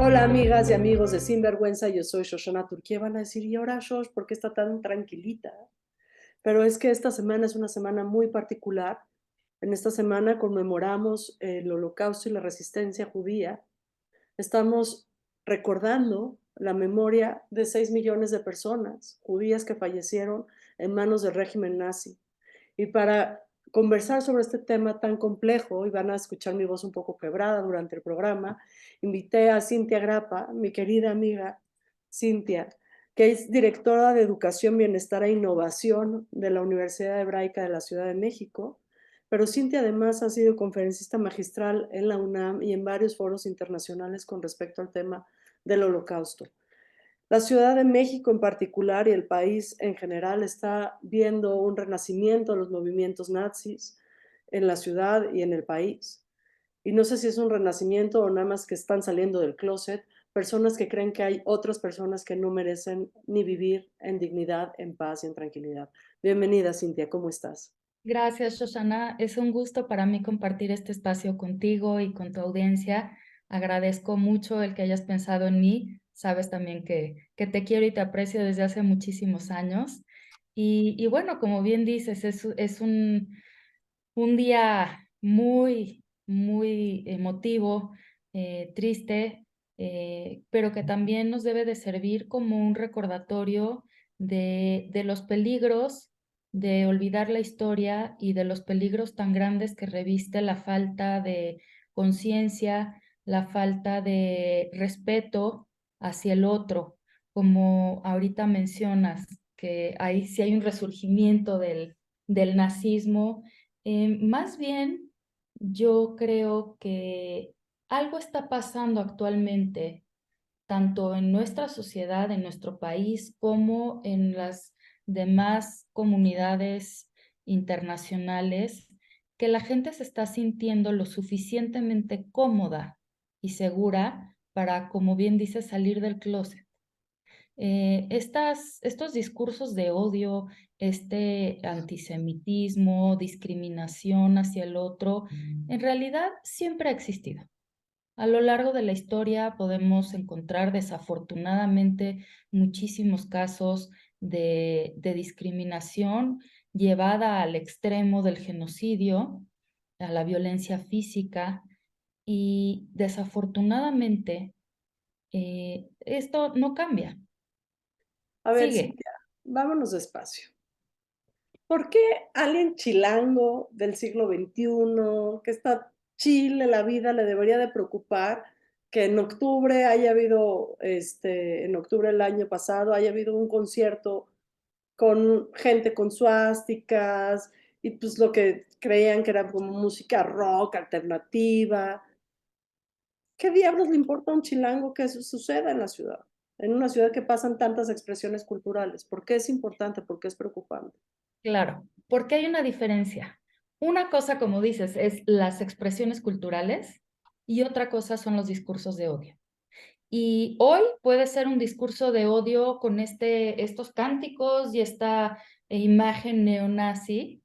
Hola amigas y amigos de Sinvergüenza, yo soy Shoshana Turquía. Van a decir, ¿y ahora Shosh, por qué está tan tranquilita? Pero es que esta semana es una semana muy particular. En esta semana conmemoramos el Holocausto y la resistencia judía. Estamos recordando la memoria de 6 millones de personas judías que fallecieron en manos del régimen nazi. Y para conversar sobre este tema tan complejo, y van a escuchar mi voz un poco quebrada durante el programa, invité a Cintia Grappa, mi querida amiga Cintia, que es directora de Educación, Bienestar e Innovación de la Universidad Hebraica de la Ciudad de México. Pero Cintia además ha sido conferencista magistral en la UNAM y en varios foros internacionales con respecto al tema del Holocausto. La Ciudad de México en particular y el país en general está viendo un renacimiento de los movimientos nazis en la ciudad y en el país. Y no sé si es un renacimiento o nada más que están saliendo del closet personas que creen que hay otras personas que no merecen ni vivir en dignidad, en paz y en tranquilidad. Bienvenida, Cintia, ¿cómo estás? Gracias, Shoshana. Es un gusto para mí compartir este espacio contigo y con tu audiencia. Agradezco mucho el que hayas pensado en mí. Sabes también que te quiero y te aprecio desde hace muchísimos años. Y bueno, como bien dices, es un día muy emotivo, triste, pero que también nos debe de servir como un recordatorio de los peligros de olvidar la historia y de los peligros tan grandes que reviste la falta de conciencia, la falta de respeto hacia el otro, como ahorita mencionas, que ahí sí hay un resurgimiento del nazismo. Más bien, yo creo que algo está pasando actualmente, tanto en nuestra sociedad, en nuestro país, como en las demás comunidades internacionales, que la gente se está sintiendo lo suficientemente cómoda y segura para, como bien dice, salir del closet. Estos discursos de odio, este antisemitismo, discriminación hacia el otro, en realidad siempre ha existido. A lo largo de la historia podemos encontrar desafortunadamente muchísimos casos de discriminación llevada al extremo del genocidio, a la violencia física y desafortunadamente esto no cambia, A ver, sigue. Cintia, vámonos despacio. ¿Por qué alguien chilango del siglo XXI, que está chill en la vida, le debería de preocupar que en octubre haya habido, en octubre del año pasado, haya habido un concierto con gente con suásticas y pues lo que creían que era como música rock alternativa? ¿Qué diablos le importa a un chilango que eso suceda en la ciudad? En una ciudad que pasan tantas expresiones culturales. ¿Por qué es importante? ¿Por qué es preocupante? Claro, porque hay una diferencia. Una cosa, como dices, es las expresiones culturales y otra cosa son los discursos de odio. Y hoy puede ser un discurso de odio con estos cánticos y esta imagen neonazi,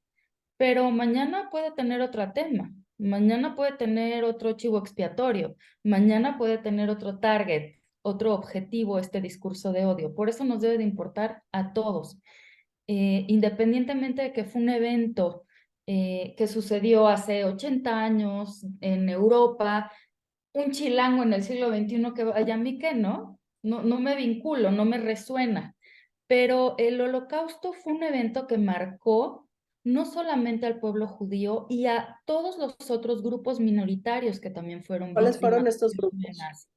pero mañana puede tener otro tema, mañana puede tener otro chivo expiatorio, mañana puede tener otro target, otro objetivo este discurso de odio. Por eso nos debe de importar a todos, independientemente de que fue un evento que sucedió hace 80 años en Europa, un chilango en el siglo XXI que vaya a mí que no, no me vinculo, no me resuena. Pero el Holocausto fue un evento que marcó no solamente al pueblo judío y a todos los otros grupos minoritarios que también fueron ¿Cuáles fueron víctimas estos del régimen grupos? nazi.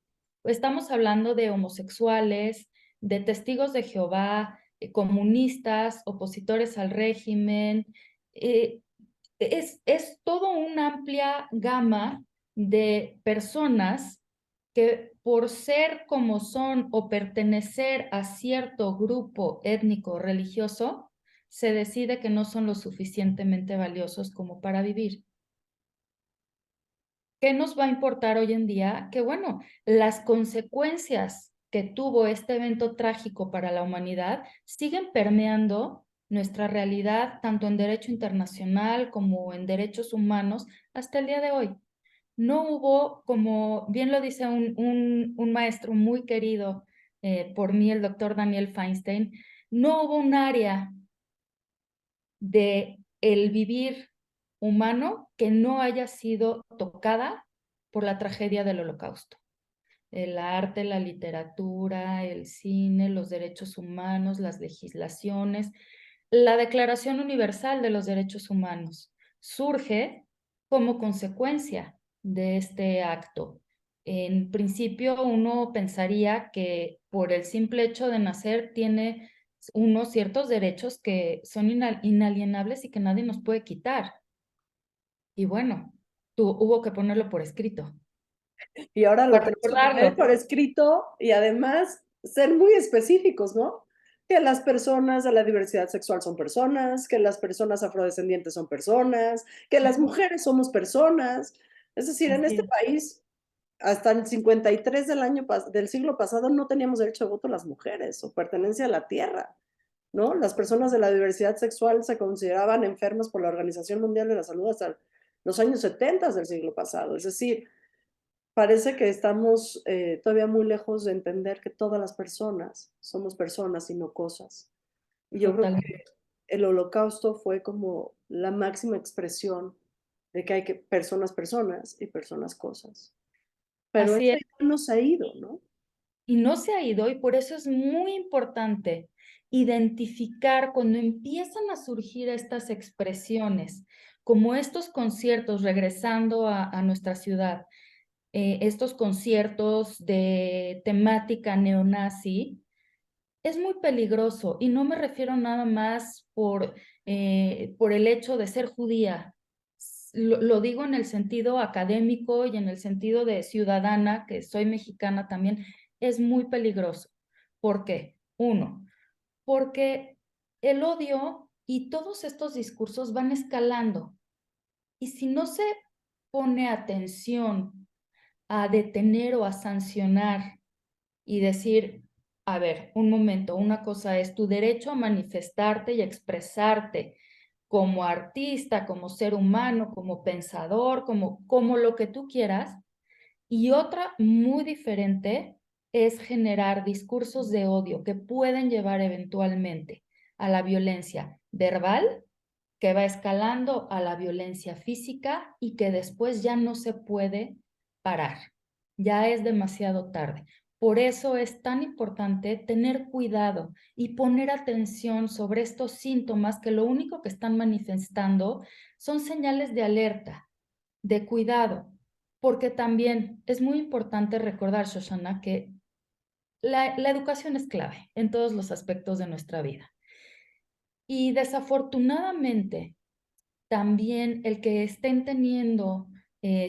Estamos hablando de homosexuales, de testigos de Jehová, comunistas, opositores al régimen. eh, es todo una amplia gama de personas que por ser como son o pertenecer a cierto grupo étnico o religioso, se decide que no son lo suficientemente valiosos como para vivir. ¿Qué nos va a importar hoy en día? Que bueno, las consecuencias que tuvo este evento trágico para la humanidad siguen permeando nuestra realidad, tanto en derecho internacional como en derechos humanos, hasta el día de hoy. no hubo, como bien lo dice un maestro muy querido por mí, el doctor Daniel Feinstein, no hubo un área de el vivir humano que no haya sido tocada por la tragedia del Holocausto. El arte, la literatura, el cine, los derechos humanos, las legislaciones, la Declaración Universal de los Derechos Humanos surge como consecuencia de este acto. En principio, uno pensaría que por el simple hecho de nacer tiene unos ciertos derechos que son inalienables y que nadie nos puede quitar. Y bueno, hubo que ponerlo por escrito Y ahora lo para tenemos que poner recordarlo. por escrito y además ser muy específicos, ¿no? Que las personas de la diversidad sexual son personas, que las personas afrodescendientes son personas, que las mujeres somos personas. Es decir, en Así este es, país, hasta el 53 del siglo pasado, no teníamos derecho de voto las mujeres o pertenencia a la tierra, ¿no? Las personas de la diversidad sexual se consideraban enfermas por la Organización Mundial de la Salud hasta los años 70 del siglo pasado. Es decir, parece que estamos todavía muy lejos de entender que todas las personas somos personas y no cosas. Y yo creo que totalmente. el holocausto fue como la máxima expresión de que hay que personas, personas y personas, cosas. Pero Así eso es. ya no se ha ido, ¿no? Y no se ha ido y por eso es muy importante identificar cuando empiezan a surgir estas expresiones, como estos conciertos, regresando a nuestra ciudad, estos conciertos de temática neonazi, es muy peligroso y no me refiero nada más por el hecho de ser judía. Lo digo en el sentido académico y en el sentido de ciudadana, que soy mexicana también, es muy peligroso. ¿Por qué? Uno, porque el odio y todos estos discursos van escalando. Y si no se pone atención a detener o a sancionar y decir, a ver, un momento, una cosa es tu derecho a manifestarte y expresarte como artista, como ser humano, como pensador, como lo que tú quieras, y otra muy diferente es generar discursos de odio que pueden llevar eventualmente a la violencia verbal, que va escalando a la violencia física y que después ya no se puede parar. Ya es demasiado tarde. Por eso es tan importante tener cuidado y poner atención sobre estos síntomas que lo único que están manifestando son señales de alerta, de cuidado, porque también es muy importante recordar, Shoshana, que la educación es clave en todos los aspectos de nuestra vida. Y desafortunadamente, también el que estén teniendo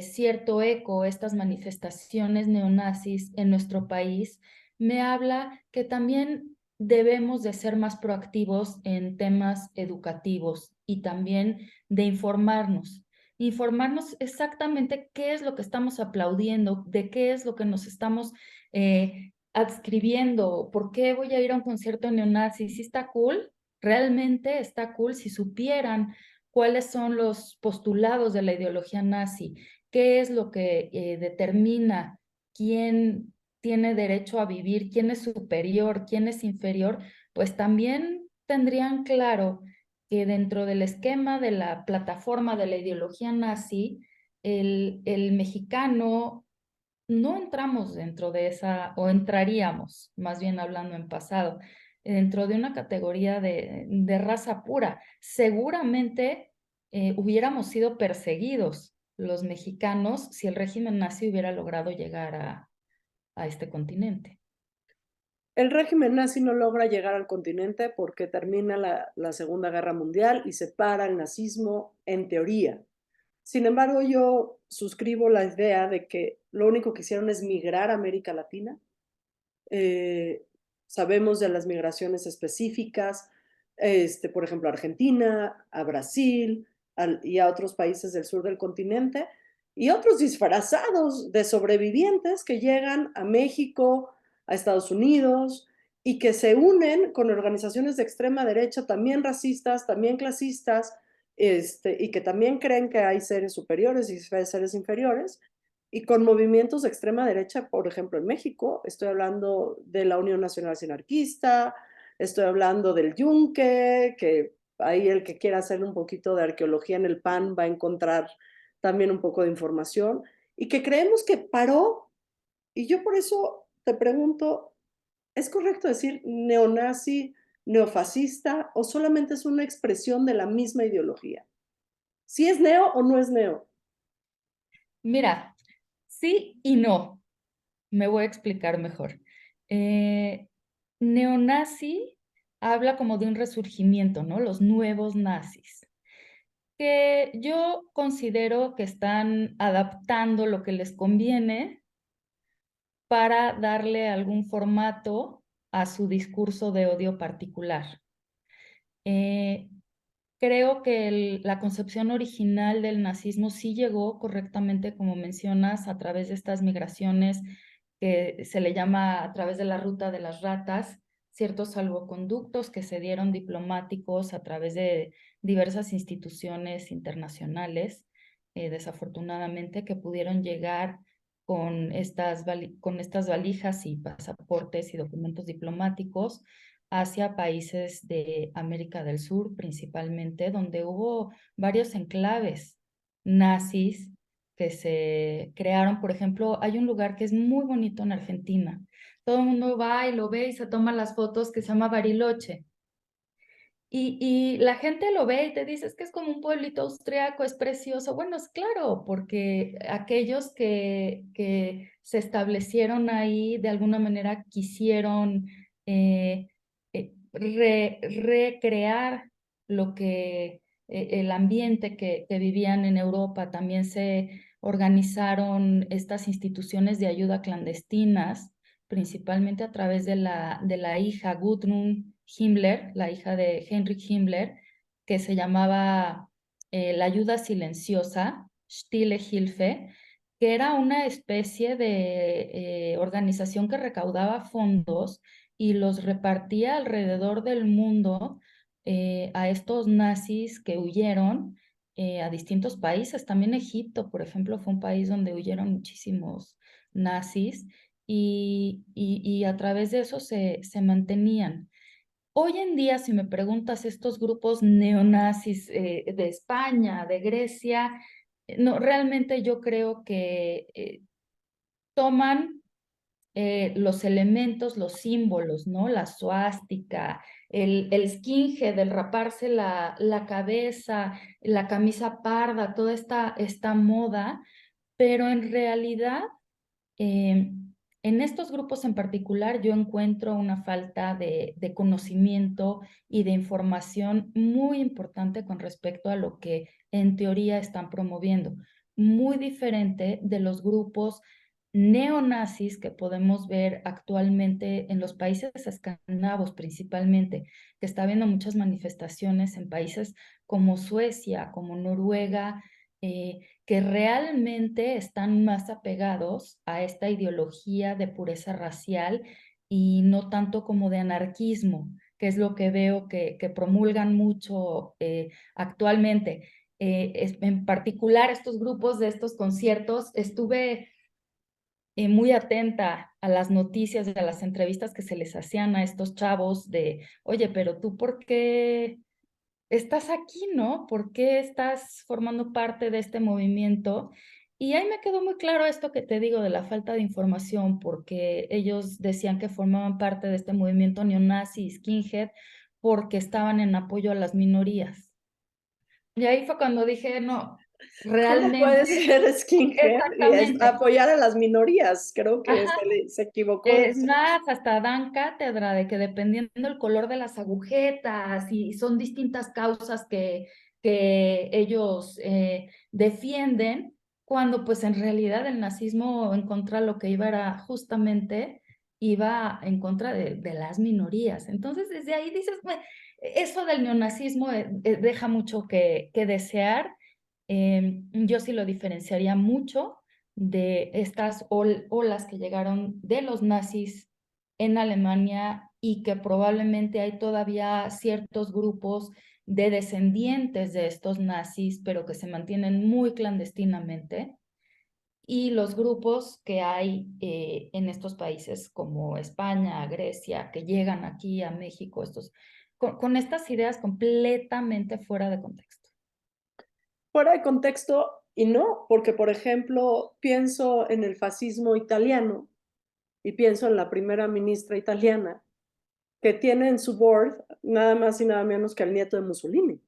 cierto eco estas manifestaciones neonazis en nuestro país, me habla que también debemos de ser más proactivos en temas educativos y también de informarnos exactamente qué es lo que estamos aplaudiendo, de qué es lo que nos estamos adscribiendo, por qué voy a ir a un concierto neonazi, si está cool, realmente está cool si supieran cuáles son los postulados de la ideología nazi, qué es lo que determina quién tiene derecho a vivir, quién es superior, quién es inferior, pues también tendrían claro que dentro del esquema de la plataforma de la ideología nazi, el mexicano no entramos dentro de esa, o entraríamos, más bien hablando en pasado, dentro de una categoría de raza pura. Seguramente hubiéramos sido perseguidos los mexicanos si el régimen nazi hubiera logrado llegar a este continente. El régimen nazi no logra llegar al continente porque termina la Segunda Guerra Mundial y separa el nazismo en teoría. Sin embargo, yo suscribo la idea de que lo único que hicieron es migrar a América Latina. Eh, Sabemos de las migraciones específicas, por ejemplo, a Argentina, a Brasil y a otros países del sur del continente, y otros disfrazados de sobrevivientes que llegan a México, a Estados Unidos, y que se unen con organizaciones de extrema derecha, también racistas, también clasistas, y que también creen que hay seres superiores y seres inferiores, y con movimientos de extrema derecha, por ejemplo, en México, estoy hablando de la Unión Nacional Anarquista, estoy hablando del Yunque, que ahí el que quiera hacer un poquito de arqueología en el PAN va a encontrar también un poco de información, y que creemos que paró, y yo por eso te pregunto, ¿es correcto decir neonazi, neofascista, o solamente es una expresión de la misma ideología? ¿Si es neo o no es neo? Mira, sí y no. Me voy a explicar mejor. Eh, Neonazi habla como de un resurgimiento, ¿no? Los nuevos nazis, que yo considero que están adaptando lo que les conviene para darle algún formato a su discurso de odio particular. Eh, Creo que la concepción original del nazismo sí llegó correctamente, como mencionas, a través de estas migraciones que se le llama a través de la ruta de las ratas, ciertos salvoconductos que se dieron diplomáticos a través de diversas instituciones internacionales, desafortunadamente, que pudieron llegar con estas valijas y pasaportes y documentos diplomáticos hacia países de América del Sur, principalmente, donde hubo varios enclaves nazis que se crearon. Por ejemplo, hay un lugar que es muy bonito en Argentina. Todo el mundo va y lo ve y se toma las fotos, que se llama Bariloche. Y la gente lo ve y te dice, es que es como un pueblito austriaco, es precioso. Bueno, es claro, porque aquellos que se establecieron ahí de alguna manera quisieron recrear lo que el ambiente que vivían en Europa. También se organizaron estas instituciones de ayuda clandestinas, principalmente a través de la hija Gudrun Himmler, la hija de Heinrich Himmler, que se llamaba la ayuda silenciosa, Stille Hilfe, que era una especie de organización que recaudaba fondos y los repartía alrededor del mundo a estos nazis que huyeron a distintos países. También Egipto, por ejemplo, fue un país donde huyeron muchísimos nazis y a través de eso se mantenían. Hoy en día, si me preguntas estos grupos neonazis de España, de Grecia, no, realmente yo creo que toman los elementos, los símbolos, ¿no? La suástica, el skinhead, el raparse la cabeza, la camisa parda, toda esta moda, pero en realidad en estos grupos en particular yo encuentro una falta de conocimiento y de información muy importante con respecto a lo que en teoría están promoviendo, muy diferente de los grupos neonazis que podemos ver actualmente en los países escandinavos principalmente, que está habiendo muchas manifestaciones en países como Suecia, como Noruega, que realmente están más apegados a esta ideología de pureza racial y no tanto como de anarquismo, que es lo que veo que promulgan mucho actualmente. En particular, estos grupos de estos conciertos, estuve muy atenta a las noticias, a las entrevistas que se les hacían a estos chavos de, oye, pero tú, ¿por qué estás aquí, no? ¿Por qué estás formando parte de este movimiento? Y ahí me quedó muy claro esto que te digo de la falta de información, porque ellos decían que formaban parte de este movimiento neonazi, skinhead, porque estaban en apoyo a las minorías. Y ahí fue cuando dije, no, ¿Cómo puede realmente, ser skinhead y exactamente. apoyar a las minorías? Creo que Ajá. se equivocó de Es eso. más, hasta dan cátedra de que dependiendo del color de las agujetas y son distintas causas que ellos defienden, cuando pues en realidad el nazismo en contra lo que iba era justamente, iba en contra de las minorías. Entonces desde ahí dices, "Bueno, eso del neonazismo deja mucho que desear. Yo sí lo diferenciaría mucho de estas olas que llegaron de los nazis en Alemania y que probablemente hay todavía ciertos grupos de descendientes de estos nazis, pero que se mantienen muy clandestinamente. y los grupos que hay en estos países como España, Grecia, que llegan aquí a México, con estas ideas completamente fuera de contexto. Fuera de contexto y no, porque por ejemplo pienso en el fascismo italiano y pienso en la primera ministra italiana que tiene en su board nada más y nada menos que al nieto de Mussolini,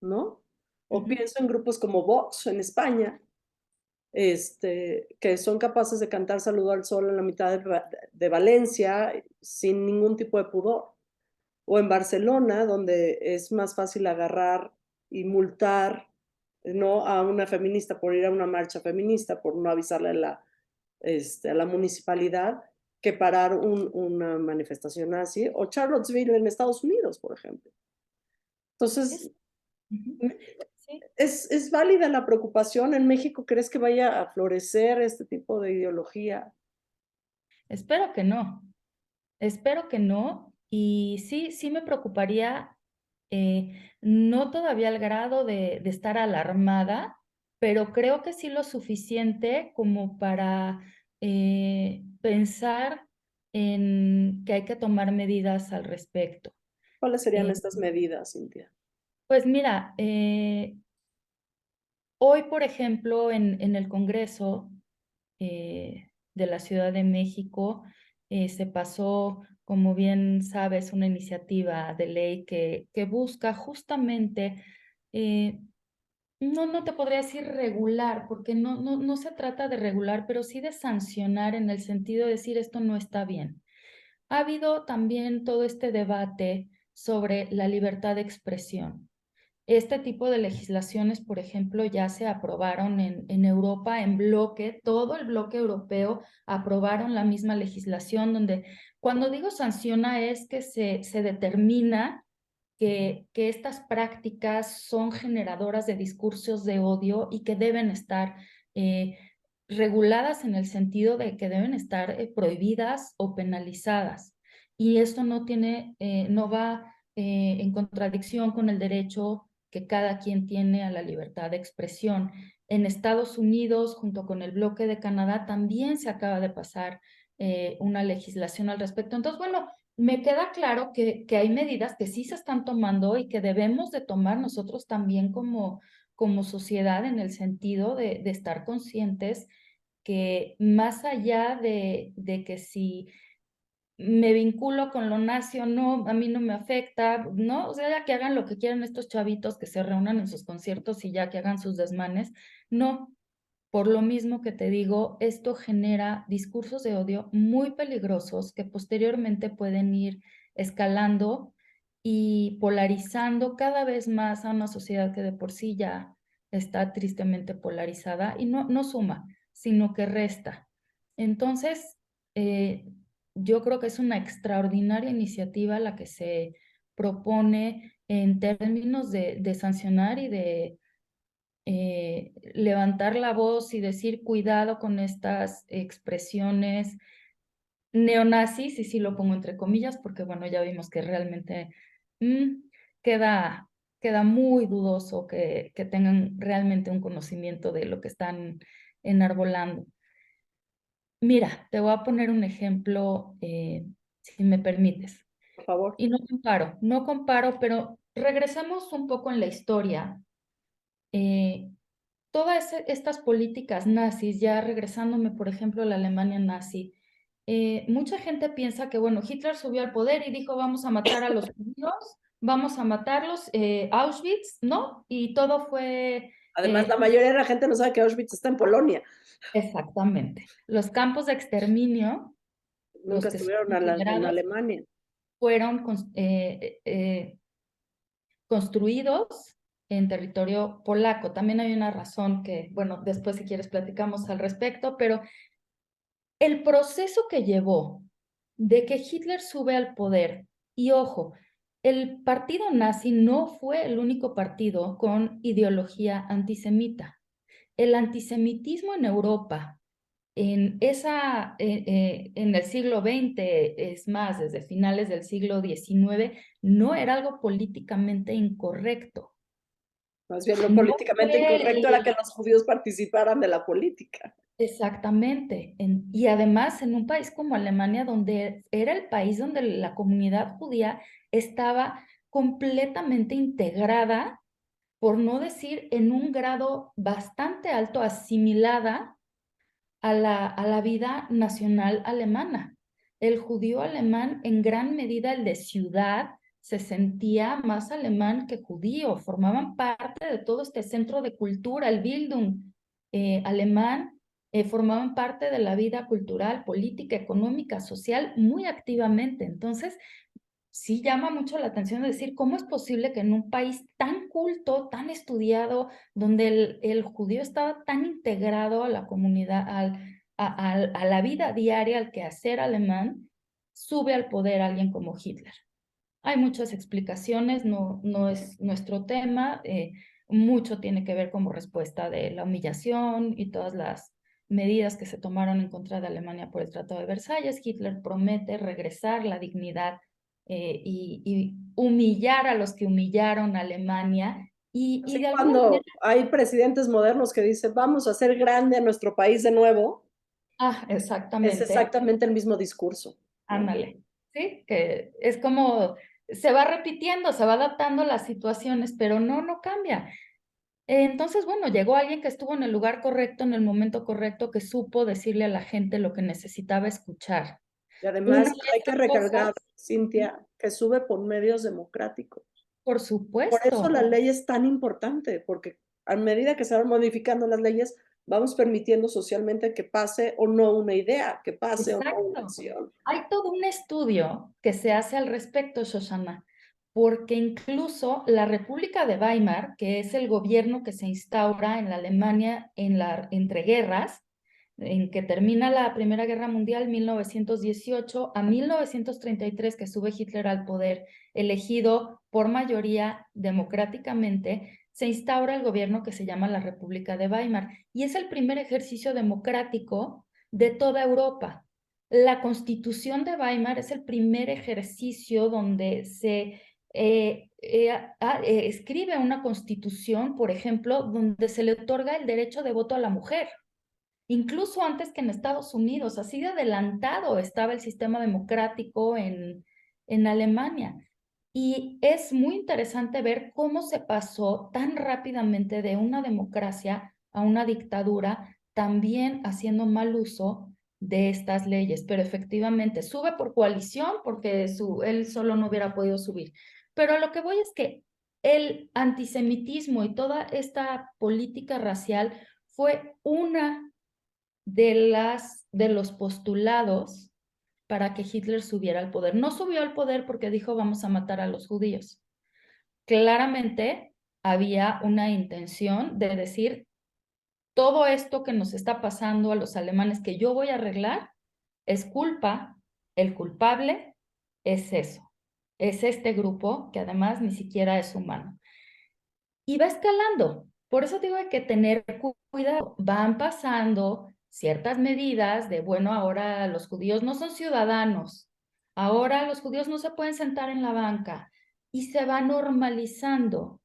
¿no? O pienso en grupos como Vox en España, que son capaces de cantar Saludo al Sol en la mitad de Valencia sin ningún tipo de pudor. O en Barcelona, donde es más fácil agarrar y multar, ¿no?, a una feminista por ir a una marcha feminista, por no avisarle a la municipalidad, que parar una manifestación así, o Charlottesville en Estados Unidos, por ejemplo. Entonces, Es, ujú, sí. es válida la preocupación. ¿En México crees que vaya a florecer este tipo de ideología? Espero que no. Espero que no. Y sí, sí me preocuparía, no todavía al grado de estar alarmada, pero creo que sí lo suficiente como para pensar en que hay que tomar medidas al respecto. ¿Cuáles serían Eh, estas medidas, Cintia? pues mira, hoy, por ejemplo, en el Congreso de la Ciudad de México, se pasó, como bien sabes, una iniciativa de ley que busca justamente, no te podría decir regular, porque no se trata de regular, pero sí de sancionar en el sentido de decir esto no está bien. Ha habido también todo este debate sobre la libertad de expresión. Este tipo de legislaciones, por ejemplo, ya se aprobaron en Europa en bloque, todo el bloque europeo aprobaron la misma legislación donde cuando digo sanciona es que se determina que estas prácticas son generadoras de discursos de odio y que deben estar eh, reguladas en el sentido de que deben estar prohibidas o penalizadas. Y esto no va en contradicción con el derecho que cada quien tiene a la libertad de expresión. En Estados Unidos, junto con el bloque de Canadá, también se acaba de pasar una legislación al respecto. Entonces, bueno, me queda claro que hay medidas que sí se están tomando y que debemos de tomar nosotros también como sociedad en el sentido de estar conscientes que más allá de que si me vinculo con lo nazi o no, a mí no me afecta, ¿no? O sea, ya que hagan lo que quieran estos chavitos que se reúnan en sus conciertos y ya que hagan sus desmanes. No, por lo mismo que te digo, esto genera discursos de odio muy peligrosos que posteriormente pueden ir escalando y polarizando cada vez más a una sociedad que de por sí ya está tristemente polarizada y no suma, sino que resta. Entonces, yo creo que es una extraordinaria iniciativa la que se propone en términos de sancionar y de levantar la voz y decir cuidado con estas expresiones neonazis, y sí lo pongo entre comillas, porque bueno, ya vimos que realmente mm, queda, queda muy dudoso que tengan realmente un conocimiento de lo que están enarbolando. Mira, te voy a poner un ejemplo, si me permites. Por favor. Y no comparo, pero regresamos un poco en la historia. Eh, Todas estas políticas nazis, ya regresándome, por ejemplo, a la Alemania nazi, mucha gente piensa que, bueno, Hitler subió al poder y dijo, vamos a matar a los judíos, vamos a matarlos, Auschwitz, ¿no? Y todo fue, Además, la mayoría de la gente no sabe que Auschwitz está en Polonia. exactamente, los campos de exterminio, Nunca los que son estuvieron en considerados, Alemania. fueron construidos en territorio polaco. También hay una razón que, bueno, después si quieres platicamos al respecto, pero el proceso que llevó de que Hitler sube al poder, y ojo, el partido nazi no fue el único partido con ideología antisemita. El antisemitismo en Europa, en el siglo XX, es más, desde finales del siglo XIX, no era algo políticamente incorrecto. Más bien lo No políticamente fue incorrecto era que los judíos participaran de la política. Exactamente. Y además en un país como Alemania, donde era el país donde la comunidad judía estaba completamente integrada, por no decir en un grado bastante alto, asimilada a la vida nacional alemana. El judío alemán, en gran medida el de ciudad, se sentía más alemán que judío, formaban parte de todo este centro de cultura, el Bildung alemán, formaban parte de la vida cultural, política, económica, social, muy activamente. Entonces, sí llama mucho la atención decir cómo es posible que en un país tan culto, tan estudiado, donde el judío estaba tan integrado a la comunidad, a la vida diaria, al quehacer alemán, sube al poder alguien como Hitler. Hay muchas explicaciones, no es nuestro tema, mucho tiene que ver como respuesta de la humillación y todas las medidas que se tomaron en contra de Alemania por el Tratado de Versalles. Hitler promete regresar la dignidad y humillar a los que humillaron a Alemania y Así de alguna manera, cuando hay presidentes modernos que dicen, vamos a hacer grande a nuestro país de nuevo, es exactamente, exactamente el mismo discurso, ¿no? ándale, ¿sí? Que es como se va repitiendo, se va adaptando a las situaciones, pero no cambia. Entonces, bueno, llegó alguien que estuvo en el lugar correcto, en el momento correcto, que supo decirle a la gente lo que necesitaba escuchar. Y Una además de hay que esas recargar, cosas, Cintia, que sube por medios democráticos. por Por eso la supuesto, ley es tan importante, porque a medida que se van modificando las leyes, vamos permitiendo socialmente que pase o no una idea, que pase o no una exacto. acción. Hay todo un estudio que se hace al respecto, Shoshana, porque incluso la República de Weimar, que es el gobierno que se instaura en la Alemania entre guerras, en que termina la Primera Guerra Mundial, 1918 a 1933, que sube Hitler al poder, elegido por mayoría democráticamente, se instaura el gobierno que se llama la República de Weimar, y es el primer ejercicio democrático de toda Europa. La Constitución de Weimar es el primer ejercicio donde se escribe una constitución, por ejemplo, donde se le otorga el derecho de voto a la mujer. Incluso antes que en Estados Unidos, así de adelantado estaba el sistema democrático en Alemania. Y es muy interesante ver cómo se pasó tan rápidamente de una democracia a una dictadura, también haciendo mal uso de estas leyes. Pero efectivamente sube por coalición porque él solo no hubiera podido subir. Pero a lo que voy es que el antisemitismo y toda esta política racial fue una de los postulados para que Hitler subiera al poder. No subió al poder porque dijo vamos a matar a los judíos. Claramente había una intención de decir todo esto que nos está pasando a los alemanes que yo voy a arreglar es culpa, el culpable es eso, es este grupo que además ni siquiera es humano. Y va escalando. Por eso digo hay que tener cuidado. Van pasando ciertas medidas de, bueno, ahora los judíos no son ciudadanos, ahora los judíos no se pueden sentar en la banca y se va normalizando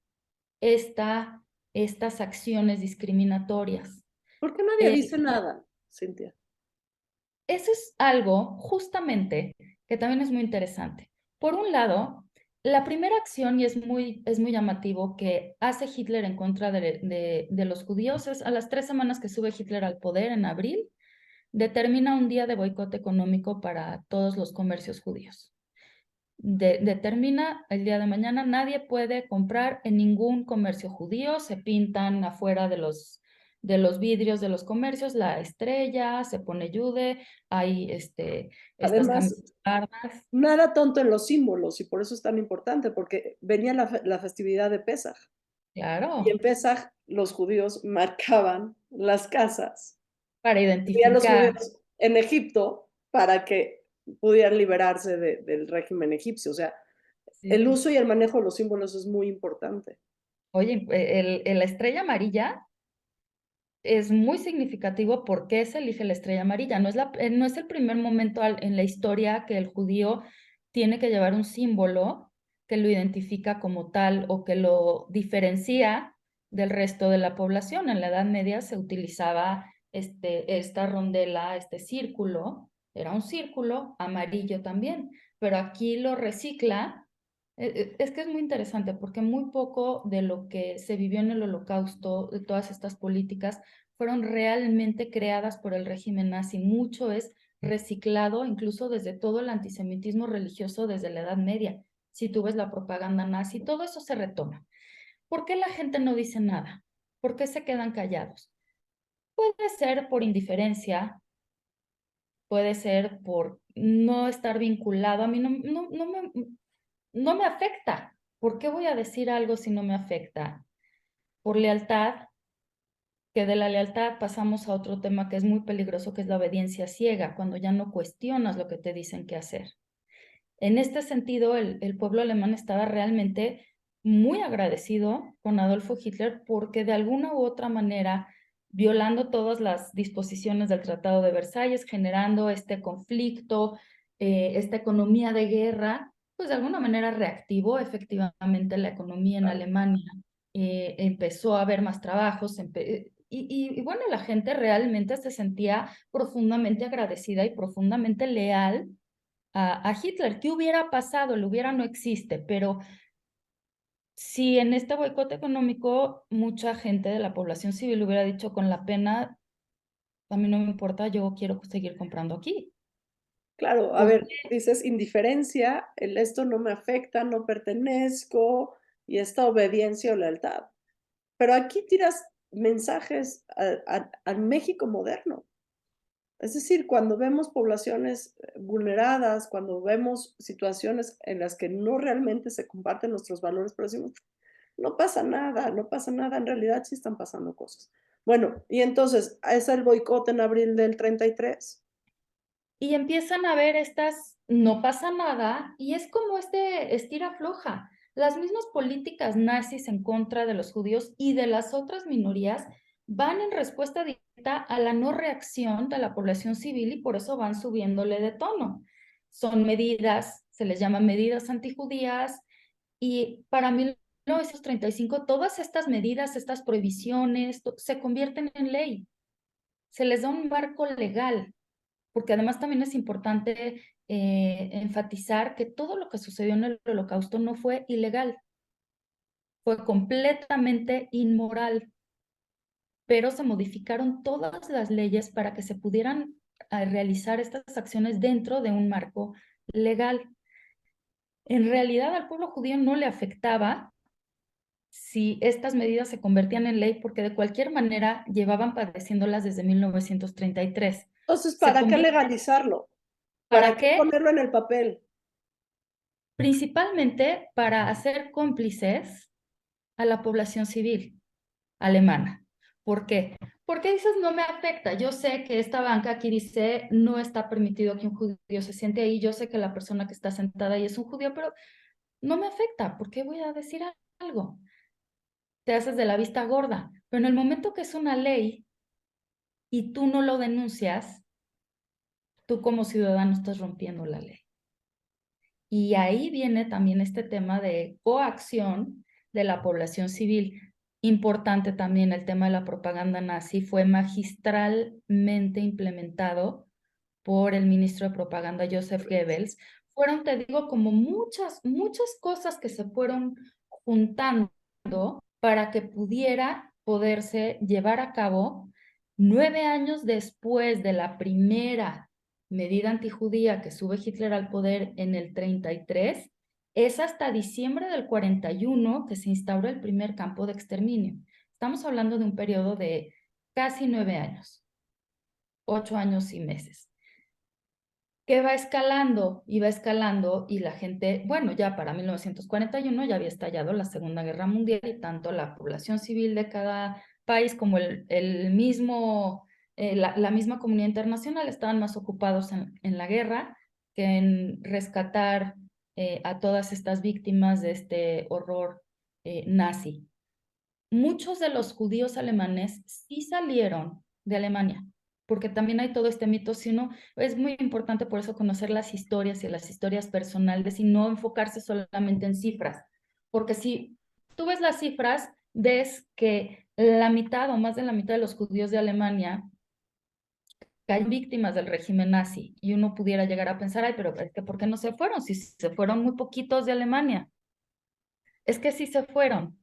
estas acciones discriminatorias. ¿Por qué nadie Eh, dice nada, Cintia? Eso es algo justamente que también es muy interesante. Por un lado, la primera acción, y es muy llamativo, que hace Hitler en contra de los judíos es a las 3 semanas que sube Hitler al poder, en abril, determina un día de boicot económico para todos los comercios judíos. Determina el día de mañana, nadie puede comprar en ningún comercio judío, se pintan afuera de los vidrios de los comercios la estrella, se pone Jude, hay estas Además, camisas largas, nada tonto en los símbolos y por eso es tan importante, porque venía la festividad de Pesaj y en claro, Pesaj los judíos marcaban las casas. para Tenían los identificar, judíos en Egipto para que pudieran liberarse del régimen egipcio. O sea, el sí. uso y el manejo de los símbolos es muy importante. Oye, la estrella amarilla es muy significativo por qué se elige la estrella amarilla. No es el primer momento en la historia que el judío tiene que llevar un símbolo que lo identifica como tal o que lo diferencia del resto de la población. En la Edad Media se utilizaba esta rondela, este círculo, era un círculo amarillo también, pero aquí lo recicla. Es que es muy interesante porque muy poco de lo que se vivió en el Holocausto, de todas estas políticas, fueron realmente creadas por el régimen nazi. Mucho es reciclado, incluso desde todo el antisemitismo religioso desde la Edad Media. Si tú ves la propaganda nazi, todo eso se retoma. ¿Por qué la gente no dice nada? ¿Por qué se quedan callados? Puede ser por indiferencia, puede ser por no estar vinculado. A mí no me afecta. ¿Por qué voy a decir algo si no me afecta? Por lealtad, que de la lealtad pasamos a otro tema que es muy peligroso, que es la obediencia ciega, cuando ya no cuestionas lo que te dicen que hacer. En este sentido, el pueblo alemán estaba realmente muy agradecido con Adolfo Hitler porque de alguna u otra manera, violando todas las disposiciones del Tratado de Versalles, generando este conflicto, esta economía de guerra, pues de alguna manera reactivó efectivamente la economía en Claro. Alemania. Empezó a haber más trabajos, y bueno, la gente realmente se sentía profundamente agradecida y profundamente leal a Hitler. ¿Qué hubiera pasado? El hubiera no existe, pero si en este boicot económico mucha gente de la población civil hubiera dicho con la pena, a mí no me importa, yo quiero seguir comprando aquí. Claro, a ¿Por ver, dices indiferencia, el esto no me afecta, no pertenezco, y esta obediencia o lealtad. Pero aquí tiras mensajes al México moderno. Es decir, cuando vemos poblaciones vulneradas, cuando vemos situaciones en las que no realmente se comparten nuestros valores, pero decimos, no pasa nada, no pasa nada, en realidad sí están pasando cosas. Bueno, y entonces, ¿es el boicot en abril del 33? Y empiezan a ver estas, no pasa nada, y es como este estira floja. Las mismas políticas nazis en contra de los judíos y de las otras minorías van en respuesta directa a la no reacción de la población civil y por eso van subiéndole de tono. Son medidas, se les llama medidas antijudías, y para 1935 todas estas medidas, estas prohibiciones, se convierten en ley. Se les da un marco legal porque además también es importante enfatizar que todo lo que sucedió en el Holocausto no fue ilegal, fue completamente inmoral, pero se modificaron todas las leyes para que se pudieran realizar estas acciones dentro de un marco legal. En realidad al pueblo judío no le afectaba si estas medidas se convertían en ley, porque de cualquier manera llevaban padeciéndolas desde 1933. Entonces, Se ¿para qué convierte, legalizarlo? ¿Para ¿para qué qué? ponerlo en el papel? Principalmente para hacer cómplices a la población civil alemana. ¿Por qué? Porque dices, no me afecta. Yo sé que esta banca aquí dice, no está permitido que un judío se siente ahí. Yo sé que la persona que está sentada ahí es un judío, pero no me afecta. ¿Por qué voy a decir algo? Te haces de la vista gorda. Pero en el momento que es una ley y tú no lo denuncias, tú como ciudadano estás rompiendo la ley. Y ahí viene también este tema de coacción de la población civil. Importante también el tema de la propaganda nazi, fue magistralmente implementado por el ministro de propaganda Joseph Goebbels. Fueron, te digo, como muchas cosas que se fueron juntando para que pudiera poderse llevar a cabo 9 años después de la primera medida antijudía que sube Hitler al poder en el 33, es hasta diciembre del 41 que se instaura el primer campo de exterminio. Estamos hablando de un periodo de casi 9 años, 8 años y meses, que va escalando y la gente, bueno, ya para 1941 ya había estallado la Segunda Guerra Mundial y tanto la población civil de cada país como el mismo, la misma comunidad internacional estaban más ocupados en la guerra que en rescatar a todas estas víctimas de este horror nazi. Muchos de los judíos alemanes sí salieron de Alemania, porque también hay todo este mito, sino es muy importante por eso conocer las historias y las historias personales y no enfocarse solamente en cifras, porque si tú ves las cifras, ves que la mitad o más de la mitad de los judíos de Alemania caen víctimas del régimen nazi y uno pudiera llegar a pensar, ay, pero es que ¿por qué no se fueron? Si se fueron muy poquitos de Alemania. Es que sí se fueron.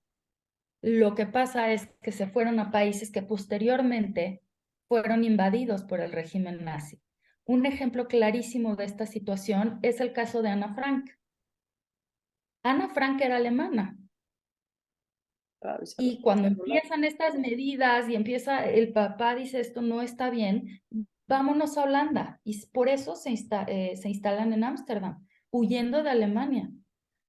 Lo que pasa es que se fueron a países que posteriormente fueron invadidos por el régimen nazi. Un ejemplo clarísimo de esta situación es el caso de Ana Frank. Ana Frank era alemana. Y cuando empiezan estas medidas y empieza el papá dice esto no está bien, vámonos a Holanda. Y por eso se instalan en Ámsterdam, huyendo de Alemania,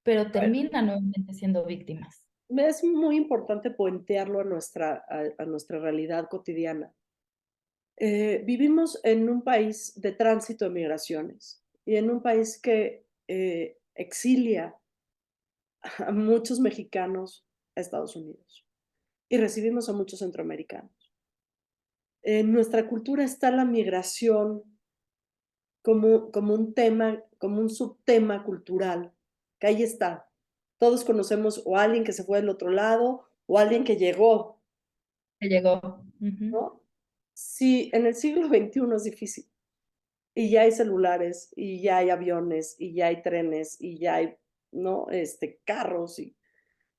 pero terminan nuevamente siendo víctimas. Es muy importante puentearlo a nuestra realidad cotidiana. Vivimos en un país de tránsito de migraciones y en un país que exilia a muchos mexicanos a Estados Unidos y recibimos a muchos centroamericanos. En nuestra cultura está la migración como un tema, como un subtema cultural, que ahí está. Todos conocemos o a alguien que se fue del otro lado o a alguien que llegó, Que llegó. ¿no? Sí, en el siglo XXI es difícil. Y ya hay celulares, y ya hay aviones, y ya hay trenes, y ya hay, ¿no? Carros. Y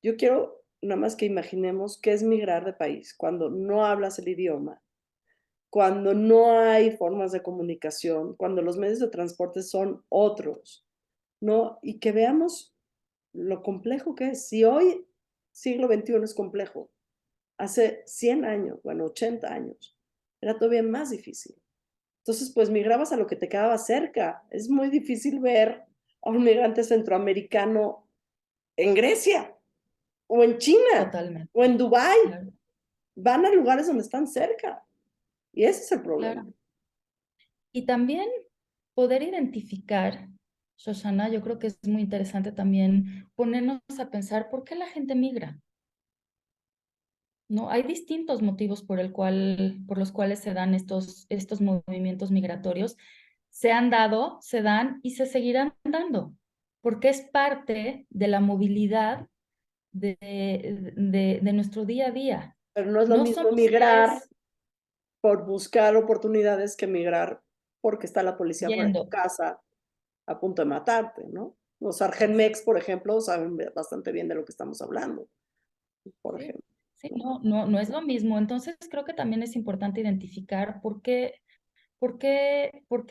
yo quiero nada más que imaginemos qué es migrar de país cuando no hablas el idioma, cuando no hay formas de comunicación, cuando los medios de transporte son otros, ¿no? Y que veamos lo complejo que es. Si hoy, siglo XXI es complejo, hace 100 años, bueno, 80 años, era todavía más difícil. Entonces, pues migrabas a lo que te quedaba cerca. Es muy difícil ver a un migrante centroamericano en Grecia o en China Totalmente. o en Dubái. Claro, Van a lugares donde están cerca. Y ese es el problema. claro. Y también poder identificar, Shoshana, yo creo que es muy interesante también ponernos a pensar por qué la gente migra. ¿No? Hay distintos motivos por los cuales se dan estos movimientos migratorios. Se han dado, se dan y se seguirán dando, porque es parte de la movilidad de nuestro día a día. Pero no es lo No mismo somos migrar seres por buscar oportunidades que migrar porque está la policía fuera de tu yendo. casa a punto de matarte, ¿no? Los Argenmex, por ejemplo, saben bastante bien de lo que estamos hablando, por Sí, ejemplo. sí, ¿No? no es lo mismo. Entonces creo que también es importante identificar por qué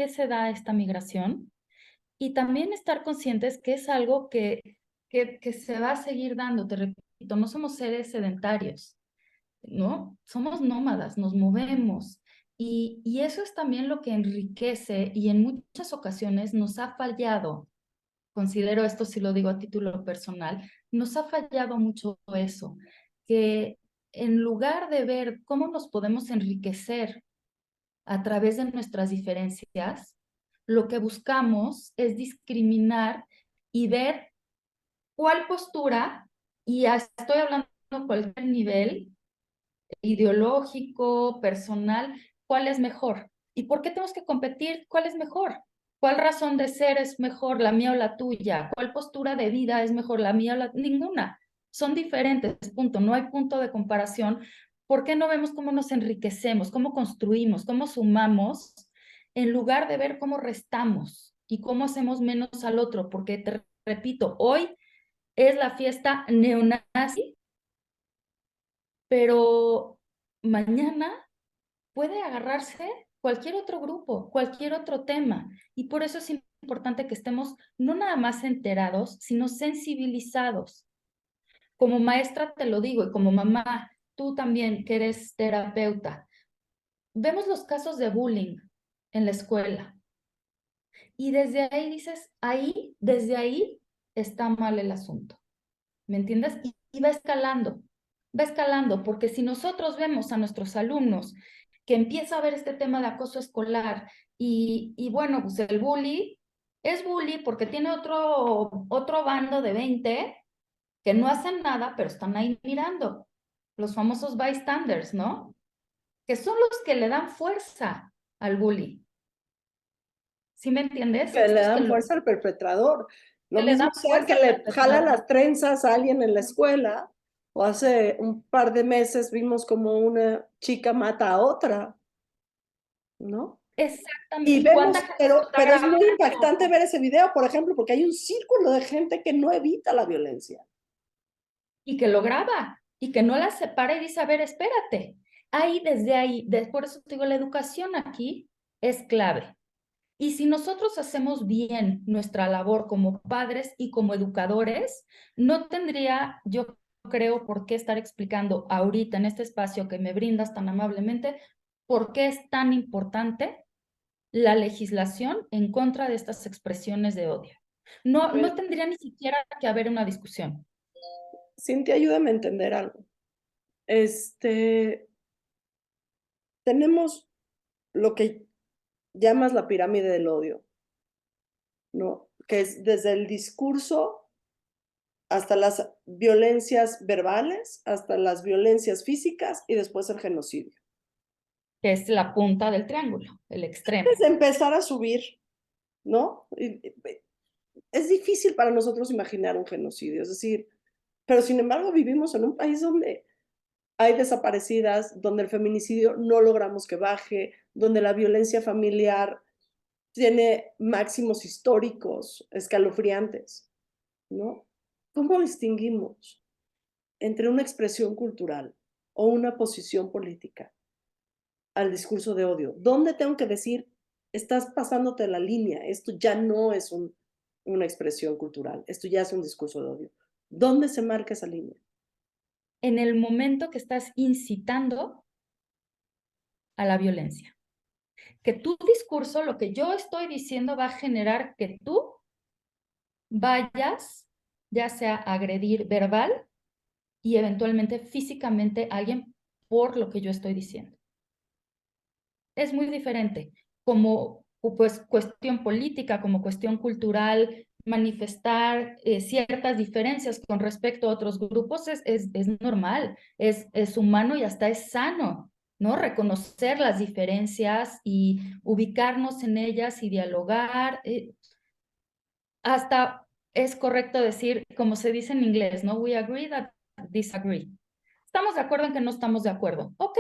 se da esta migración. Y también estar conscientes que es algo que se va a seguir dando, te repito, no somos seres sedentarios, ¿no? Somos nómadas, nos movemos. Y eso es también lo que enriquece y en muchas ocasiones nos ha fallado, considero esto si lo digo a título personal, nos ha fallado mucho eso, que en lugar de ver cómo nos podemos enriquecer a través de nuestras diferencias, lo que buscamos es discriminar y ver cuál postura, y estoy hablando a cualquier nivel, ideológico, personal, cuál es mejor. ¿Y por qué tenemos que competir? ¿Cuál es mejor? ¿Cuál razón de ser es mejor, la mía o la tuya? ¿Cuál postura de vida es mejor, la mía o la... Ninguna. Son diferentes, punto. No hay punto de comparación. ¿Por qué no vemos cómo nos enriquecemos, cómo construimos, cómo sumamos, en lugar de ver cómo restamos y cómo hacemos menos al otro? Porque te repito, hoy es la fiesta neonazi, pero mañana puede agarrarse cualquier otro grupo, cualquier otro tema. Y por eso es importante que estemos no nada más enterados, sino sensibilizados. Como maestra te lo digo, y como mamá, tú también que eres terapeuta, vemos los casos de bullying en la escuela. Y desde ahí dices, desde ahí está mal el asunto. ¿Me entiendes? Y va escalando, porque si nosotros vemos a nuestros alumnos que empieza a haber este tema de acoso escolar y bueno, pues el bully es bully porque tiene otro bando de 20 que no hacen nada, pero están ahí mirando, los famosos bystanders, ¿no? Que son los que le dan fuerza al bully. ¿Sí me entiendes? Que le Estos dan fuerza al perpetrador. Lo que le mismo dan sea que fuerza al le jala perpetrador. las trenzas a alguien en la escuela, o hace un par de meses vimos como una chica mata a otra, ¿no? Exactamente. Y ¿Y cuánta vemos, gente lo está pero es muy grabando? impactante ver ese video, por ejemplo, porque hay un círculo de gente que no evita la violencia. Y que lo graba y que no la separa y dice, a ver, espérate. Desde ahí, por eso te digo, la educación aquí es clave. Y si nosotros hacemos bien nuestra labor como padres y como educadores, no tendría, yo creo, por qué estar explicando ahorita en este espacio que me brindas tan amablemente, por qué es tan importante la legislación en contra de estas expresiones de odio. No, Pues, no tendría ni siquiera que haber una discusión. Cintia, ayúdame a entender algo. Este, tenemos lo que llamas la pirámide del odio, ¿no? Que es desde el discurso hasta las violencias verbales, hasta las violencias físicas y después el genocidio. Que es la punta del triángulo, el extremo. Antes de empezar a subir, ¿no? Es difícil para nosotros imaginar un genocidio, es decir, pero sin embargo vivimos en un país donde hay desaparecidas, donde el feminicidio no logramos que baje, donde la violencia familiar tiene máximos históricos escalofriantes, ¿no? ¿Cómo distinguimos entre una expresión cultural o una posición política al discurso de odio? ¿Dónde tengo que decir, estás pasándote la línea, esto ya no es una expresión cultural, esto ya es un discurso de odio? ¿Dónde se marca esa línea? En el momento que estás incitando a la violencia. Que tu discurso, lo que yo estoy diciendo, va a generar que tú vayas, ya sea a agredir verbal y eventualmente físicamente a alguien por lo que yo estoy diciendo. Es muy diferente como pues cuestión política, como cuestión cultural, manifestar ciertas diferencias con respecto a otros grupos es normal, es humano y hasta es sano, ¿no? Reconocer las diferencias y ubicarnos en ellas y dialogar. Hasta es correcto decir, como se dice en inglés, ¿no? We agree that disagree. Estamos de acuerdo en que no estamos de acuerdo. Ok,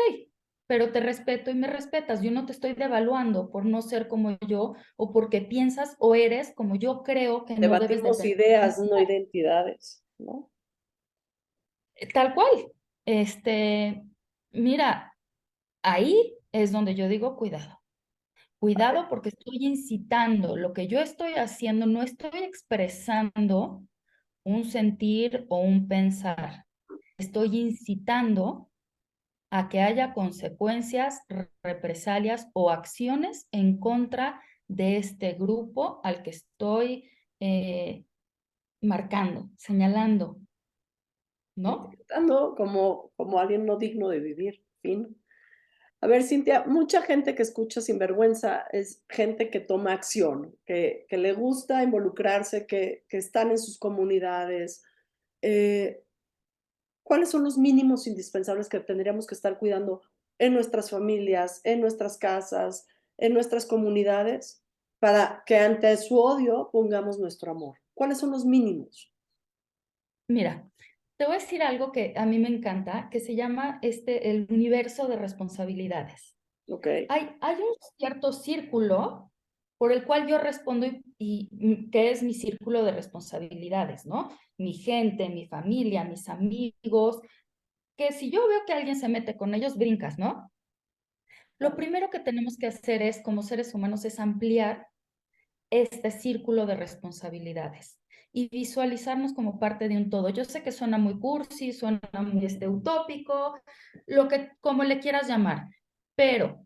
pero te respeto y me respetas. Yo no te estoy devaluando por no ser como yo o porque piensas o eres como yo creo que no debes de Debatimos pensar. ideas, no identidades, ¿no? Tal cual. Mira, ahí es donde yo digo cuidado. Cuidado porque estoy incitando. Lo que yo estoy haciendo, no estoy expresando un sentir o un pensar. Estoy incitando a que haya consecuencias, represalias o acciones en contra de este grupo al que estoy marcando, señalando, ¿no? Etiquetando como alguien no digno de vivir, fin. A ver, Cintia, mucha gente que escucha Sinvergüenza es gente que toma acción, que le gusta involucrarse, que están en sus comunidades. Eh, ¿Cuáles son los mínimos indispensables que tendríamos que estar cuidando en nuestras familias, en nuestras casas, en nuestras comunidades, para que ante su odio pongamos nuestro amor? ¿Cuáles son los mínimos? Mira, te voy a decir algo que a mí me encanta, que se llama el universo de responsabilidades. ¿Ok? Hay un cierto círculo por el cual yo respondo que es mi círculo de responsabilidades, ¿no? Mi gente, mi familia, mis amigos, que si yo veo que alguien se mete con ellos, brincas, ¿no? Lo primero que tenemos que hacer es, como seres humanos, es ampliar este círculo de responsabilidades y visualizarnos como parte de un todo. Yo sé que suena muy cursi, suena muy utópico, como le quieras llamar, pero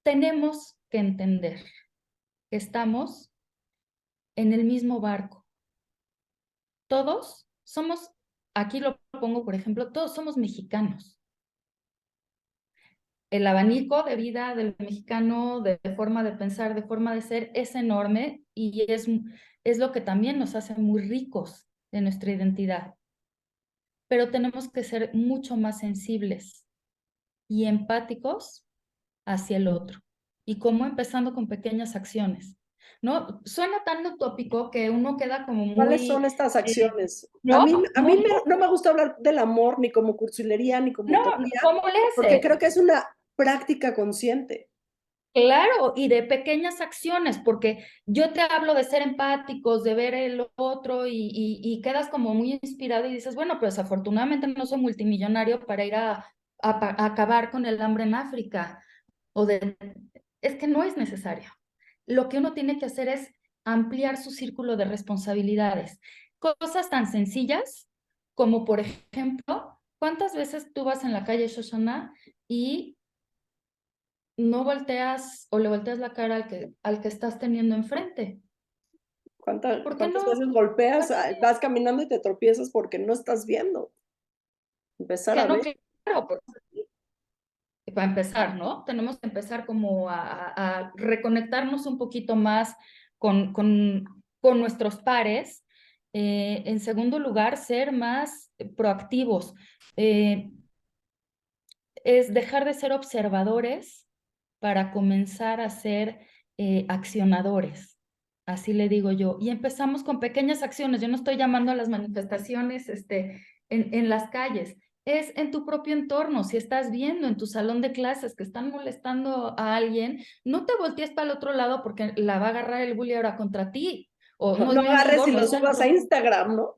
tenemos que entender que estamos en el mismo barco. Todos somos, aquí lo pongo por ejemplo, todos somos mexicanos. El abanico de vida del mexicano, de forma de pensar, de forma de ser, es enorme y es lo que también nos hace muy ricos de nuestra identidad. Pero tenemos que ser mucho más sensibles y empáticos hacia el otro. ¿Y cómo? Empezando con pequeñas acciones. ¿No? Suena tan utópico que uno queda como ¿Cuáles son muy, estas acciones? ¿no? No me gusta hablar del amor ni como cursilería ni como No, utopía, ¿cómo le porque hace? creo que es una práctica consciente. Claro, y de pequeñas acciones, porque yo te hablo de ser empáticos, de ver el otro y quedas como muy inspirado y dices, bueno, pues afortunadamente no soy multimillonario para ir a acabar con el hambre en África. Es que no es necesario. Lo que uno tiene que hacer es ampliar su círculo de responsabilidades. Cosas tan sencillas como, por ejemplo, ¿cuántas veces tú vas en la calle, Shoshana, y no volteas o le volteas la cara al que estás teniendo enfrente? ¿Por qué ¿Cuántas no? veces golpeas, vas caminando y te tropiezas porque no estás viendo? Empezar Que a no, ver. claro, para empezar, ¿no? Tenemos que empezar como a reconectarnos un poquito más con nuestros pares. En segundo lugar, ser más proactivos. Eh, es dejar de ser observadores para comenzar a ser accionadores. Así le digo yo. Y empezamos con pequeñas acciones. Yo no estoy llamando a las manifestaciones en las calles. Es en tu propio entorno. Si estás viendo en tu salón de clases que están molestando a alguien, no te voltees para el otro lado porque la va a agarrar el bully ahora contra ti. O No, no es no mi agarres amigo, y no lo está subas dentro. a Instagram, ¿no?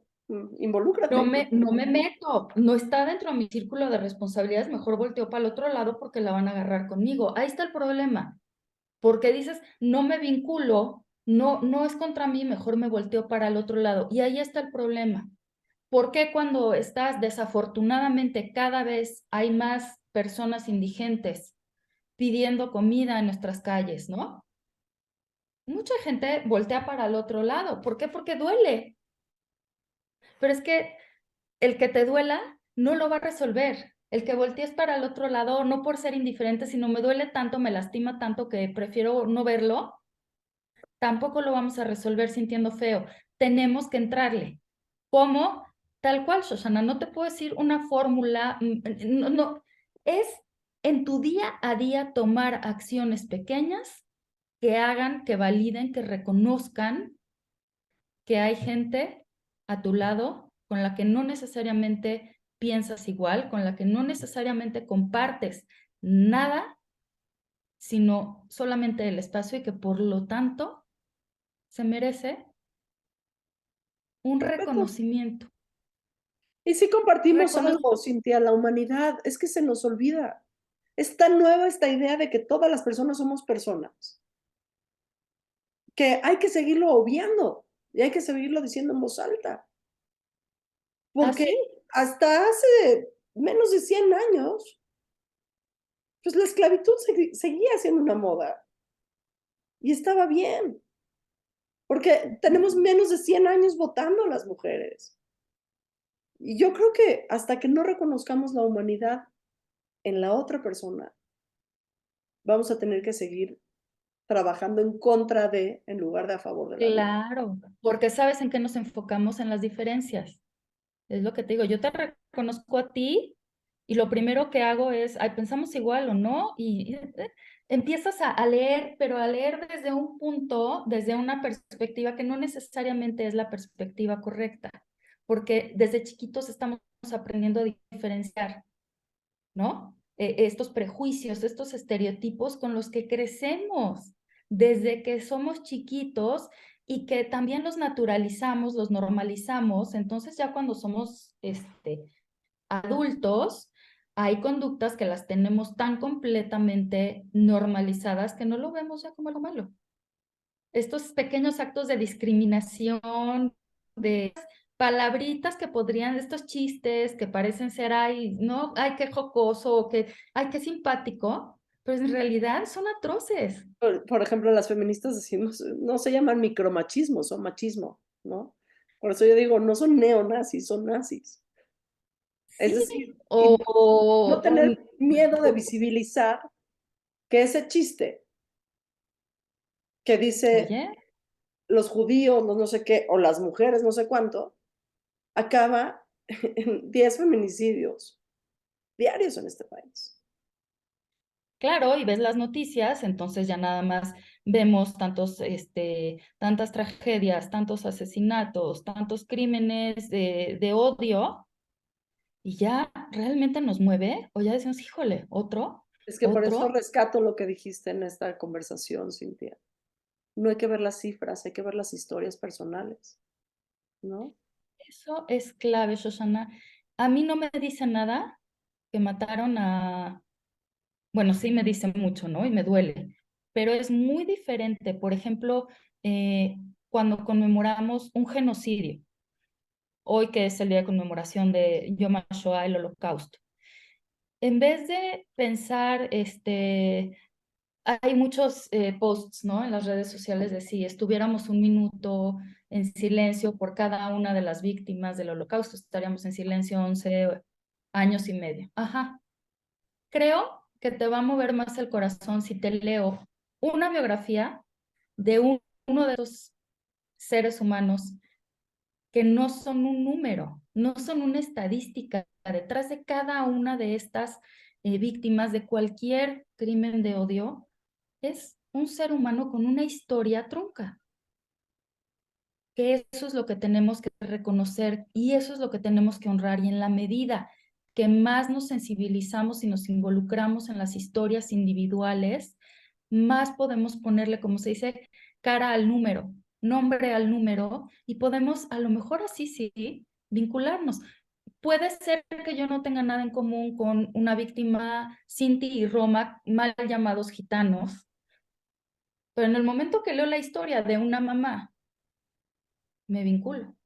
Involúcrate. No me meto, no está dentro de mi círculo de responsabilidades, mejor volteo para el otro lado porque la van a agarrar conmigo. Ahí está el problema, porque dices, no me vinculo, no es contra mí, mejor me volteo para el otro lado. Y ahí está el problema. ¿Por qué cuando estás, desafortunadamente, cada vez hay más personas indigentes pidiendo comida en nuestras calles, ¿no? Mucha gente voltea para el otro lado. ¿Por qué? Porque duele. Pero es que el que te duela no lo va a resolver. El que voltees para el otro lado, no por ser indiferente, sino me duele tanto, me lastima tanto que prefiero no verlo, tampoco lo vamos a resolver sintiendo feo. Tenemos que entrarle. ¿Cómo? Tal cual, Shoshana, no te puedo decir una fórmula, no, es en tu día a día tomar acciones pequeñas que hagan, que validen, que reconozcan que hay gente a tu lado con la que no necesariamente piensas igual, con la que no necesariamente compartes nada, sino solamente el espacio y que por lo tanto se merece un Respeto. reconocimiento. Y sí compartimos Reconoc algo, Cintia, la humanidad. Es que se nos olvida. Es tan nueva esta idea de que todas las personas somos personas, que hay que seguirlo obviando y hay que seguirlo diciendo en voz alta. Porque Así, hasta hace menos de 100 años, pues la esclavitud seguía siendo una moda y estaba bien, porque tenemos menos de 100 años votando las mujeres. Y yo creo que hasta que no reconozcamos la humanidad en la otra persona, vamos a tener que seguir trabajando en contra de, en lugar de a favor de la vida. claro, porque sabes en qué nos enfocamos en las diferencias. Es lo que te digo, yo te reconozco a ti y lo primero que hago es, ay, pensamos igual o no, empiezas a leer, pero a leer desde un punto, desde una perspectiva que no necesariamente es la perspectiva correcta, porque desde chiquitos estamos aprendiendo a diferenciar, ¿no? Estos prejuicios, estos estereotipos con los que crecemos desde que somos chiquitos y que también los naturalizamos, los normalizamos. Entonces ya cuando somos adultos, hay conductas que las tenemos tan completamente normalizadas que no lo vemos ya como algo malo. Estos pequeños actos de discriminación, de palabritas que podrían, estos chistes que parecen ser, ay, no, ay, qué jocoso, que, ay, qué simpático, pero en realidad son atroces. Por ejemplo, las feministas decimos, no se llaman micromachismo, son machismo, ¿no? Por eso yo digo, no son neonazis, son nazis. Es Sí, decir, o, y no o, tener miedo de o- visibilizar que ese chiste que dice oye, los judíos, los no sé qué, o las mujeres, no sé cuánto, acaba en 10 feminicidios diarios en este país. claro, y ves las noticias, entonces ya nada más vemos tantas tragedias, tantos asesinatos, tantos crímenes de odio, y ya realmente nos mueve, o ya decimos, híjole, otro. Es que por eso Otro, rescato lo que dijiste en esta conversación, Cintia. No hay que ver las cifras, hay que ver las historias personales, ¿no? eso es clave, Shoshana. A mí no me dice nada que mataron a, bueno, sí me dice mucho, ¿no? Y me duele, pero es muy diferente, por ejemplo, cuando conmemoramos un genocidio, hoy que es el día de conmemoración de Yom HaShoah, el Holocausto. En vez de pensar, hay muchos posts, ¿no? En las redes sociales de si estuviéramos un minuto en silencio por cada una de las víctimas del Holocausto, estaríamos en silencio 11 años y medio. Ajá. Creo que te va a mover más el corazón si te leo una biografía de uno de esos seres humanos que no son un número, no son una estadística. Detrás de cada una de estas víctimas de cualquier crimen de odio es un ser humano con una historia trunca, que eso es lo que tenemos que reconocer y eso es lo que tenemos que honrar. Y en la medida que más nos sensibilizamos y nos involucramos en las historias individuales, más podemos ponerle, como se dice, cara al número, nombre al número, y podemos a lo mejor así sí vincularnos. Puede ser que yo no tenga nada en común con una víctima Sinti y Roma, mal llamados gitanos, pero en el momento que leo la historia de una mamá, me vinculo,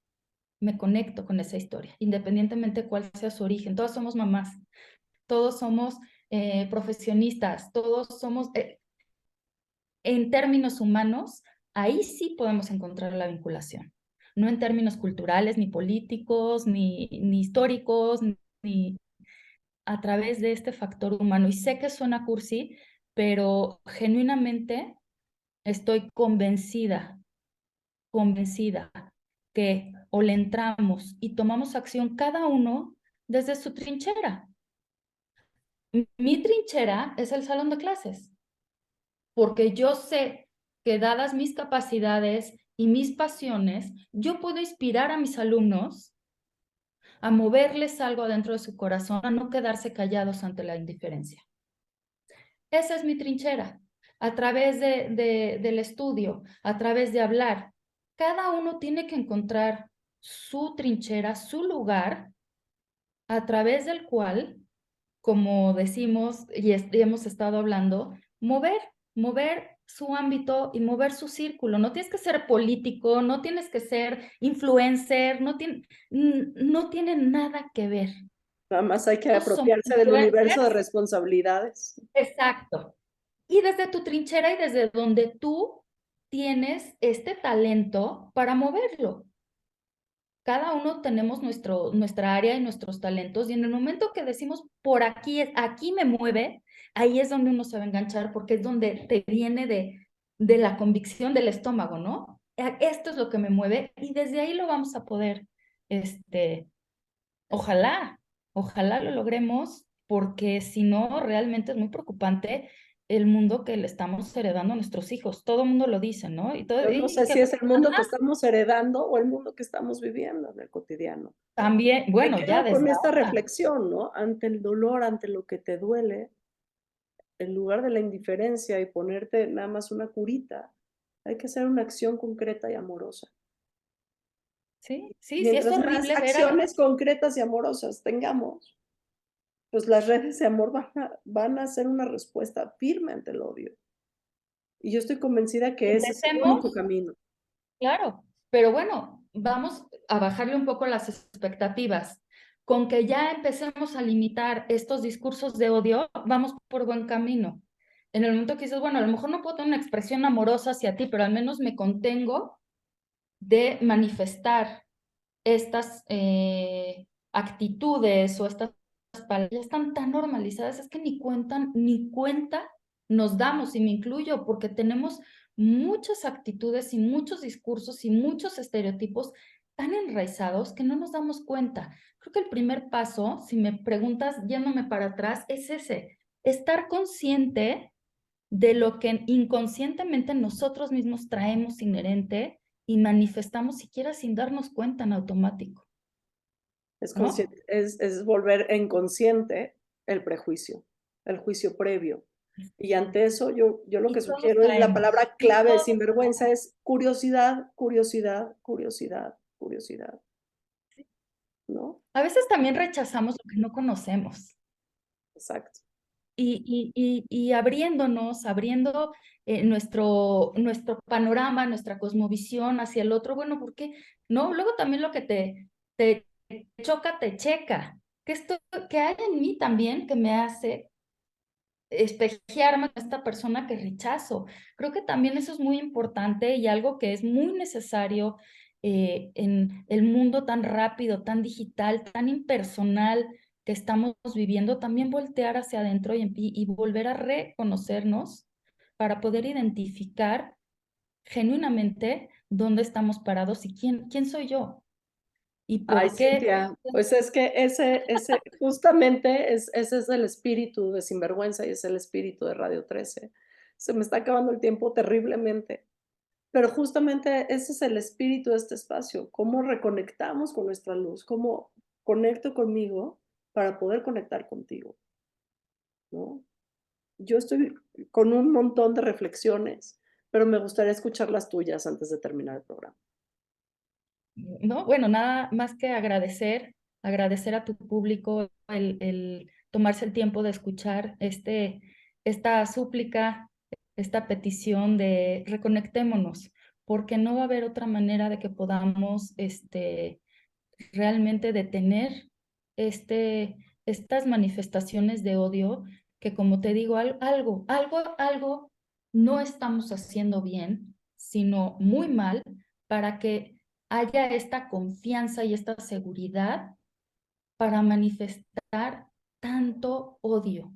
me conecto con esa historia, independientemente de cuál sea su origen. Todas somos mamás, todos somos profesionistas, todos somos, en términos humanos, ahí sí podemos encontrar la vinculación. No en términos culturales, ni políticos, ni históricos, ni a través de este factor humano. Y sé que suena cursi, pero genuinamente estoy convencida que o le entramos y tomamos acción cada uno desde su trinchera. Mi trinchera es el salón de clases, porque yo sé que dadas mis capacidades y mis pasiones, yo puedo inspirar a mis alumnos a moverles algo adentro de su corazón, a no quedarse callados ante la indiferencia. Esa es mi trinchera, a través del estudio, a través de hablar. Cada uno tiene que encontrar su trinchera, su lugar, a través del cual, como decimos y hemos estado hablando, mover su ámbito y mover su círculo. No tienes que ser político, no tienes que ser influencer, no tiene nada que ver. Nada más hay que Todos somos apropiarse del universo de influencers. responsabilidades. Exacto. Y desde tu trinchera y desde donde tú tienes este talento para moverlo. Cada uno tenemos nuestra área y nuestros talentos y en el momento que decimos por aquí, aquí me mueve, ahí es donde uno se va a enganchar porque es donde te viene de la convicción del estómago, ¿no? Esto es lo que me mueve y desde ahí lo vamos a poder, este, ojalá, ojalá lo logremos porque si no, realmente es muy preocupante el mundo que le estamos heredando a nuestros hijos. Todo el mundo lo dice, ¿no? Y, todo, Yo no y sé que si es el mundo que estamos heredando o el mundo que estamos viviendo en el cotidiano. también, Me bueno, ya quedo con desde esta ahora. reflexión, ¿no? Ante el dolor, ante lo que te duele, en lugar de la indiferencia y ponerte nada más una curita, hay que hacer una acción concreta y amorosa. Sí, sí, sí, es Mientras más horrible ver a... acciones concretas y amorosas tengamos, pues las redes de amor van a ser una respuesta firme ante el odio. Y yo estoy convencida que ese es el único Empecemos, camino. claro, pero bueno, vamos a bajarle un poco las expectativas. Con que ya empecemos a limitar estos discursos de odio, vamos por buen camino. En el momento que dices, bueno, a lo mejor no puedo tener una expresión amorosa hacia ti, pero al menos me contengo de manifestar estas actitudes o estas palabras ya están tan normalizadas, es que ni cuenta nos damos, y me incluyo, porque tenemos muchas actitudes y muchos discursos y muchos estereotipos tan enraizados que no nos damos cuenta. Creo que el primer paso, si me preguntas yéndome para atrás, es ese, estar consciente de lo que inconscientemente nosotros mismos traemos inherente y manifestamos siquiera sin darnos cuenta en automático, Es, ¿no? es volver en consciente el prejuicio. el juicio previo. Y ante eso, yo lo Y que todos sugiero es la traemos, palabra y clave de todos sinvergüenza traemos. es curiosidad, curiosidad, curiosidad, curiosidad, ¿no? A veces también rechazamos lo que no conocemos. Exacto. Y abriéndonos, abriendo nuestro panorama, nuestra cosmovisión hacia el otro, bueno, ¿por qué? No, luego también lo que te choca, te checa. Que hay en mí también que me hace espejearme con esta persona que rechazo. Creo que también eso es muy importante y algo que es muy necesario en el mundo tan rápido, tan digital, tan impersonal que estamos viviendo, también voltear hacia adentro y volver a reconocernos para poder identificar genuinamente dónde estamos parados y quién soy yo y Ay, por qué. Cintia, pues es que justamente ese es el espíritu de Sinvergüenza y es el espíritu de Radio 13. Se me está acabando el tiempo terriblemente, pero justamente ese es el espíritu de este espacio, cómo reconectamos con nuestra luz, cómo conecto conmigo para poder conectar contigo, ¿no? Yo estoy con un montón de reflexiones, pero me gustaría escuchar las tuyas antes de terminar el programa. No, bueno, nada más que agradecer a tu público el tomarse el tiempo de escuchar esta súplica, esta petición de reconectémonos, porque no va a haber otra manera de que podamos realmente detener estas manifestaciones de odio que, como te digo, algo no estamos haciendo bien, sino muy mal, para que haya esta confianza y esta seguridad para manifestar tanto odio.